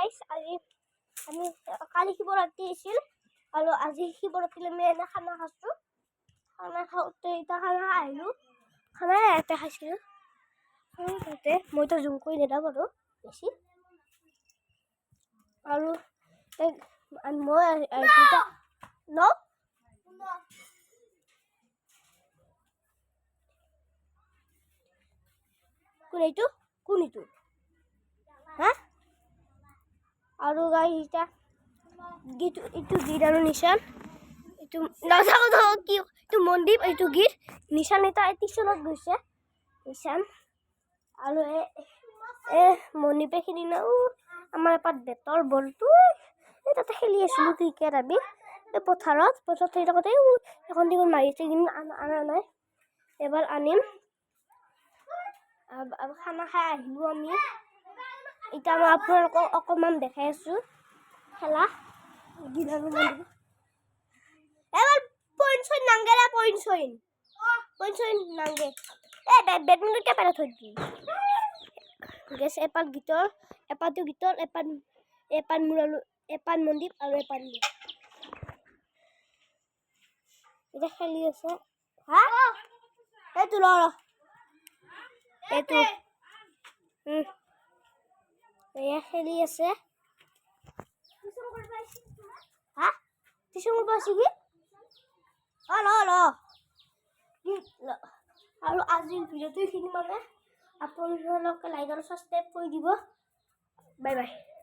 গাইছ আজি আমি কালি শিৱৰাত্ৰি আছিল আৰু আজি শিৱৰাত্ৰিলৈ আমি এনে খানা খাইছোঁ। খানা খাওঁতে এতিয়া খানা আহিলোঁ, খানা ইয়াতে খাইছিলোঁ। তাতে মইতো জুম কৰি নেদাওঁ বাৰু বেছি। আৰু মই ন কোন এইটো হা আৰু গাই এতিয়া গীত এইটো গীত আৰু নিশান এইটো নাযাওঁ কি এইটো মনদীপ এইটো গীত নিশান এটা টিউশ্যনত গৈছে নিশান আৰু মনদীপে সিদিনা আমাৰ এপাত বেতৰ বলটো তাতে খেলি আছিলোঁ ক্ৰিকেট আমি পথাৰত সেই থাকোঁতে এখন দিন মাৰিছে কিন্তু অনা নাই, এবাৰ আনিম। খানা খাই আহিলোঁ আমি, এতিয়া মই আপোনালোকক অকণমান দেখাই আছোঁ খেলা গীত আৰু মনদীপ। এবাৰ পইণ্ট নাংগে পইণ্ট নাংগে বেডমিণ্টন কিয় পেলাই থৈ দিম গেছ এপাত গীতৰ এপাতো গীতৰ এপাত মূৰালো এপাত মনদীপ আৰু এপাত মোৰ এতিয়া খেলি আছে। হা এইটো ৰ এইটো এয়া খেলি আছে। হা টিউশ্যন কৰিব আছে কি আৰু আজিৰ ভিডিঅ'টো এইখিনি মানে আপোনালোকে লাইক আৰু ছাবস্ক্ৰাইব কৰি দিব। Bye bye.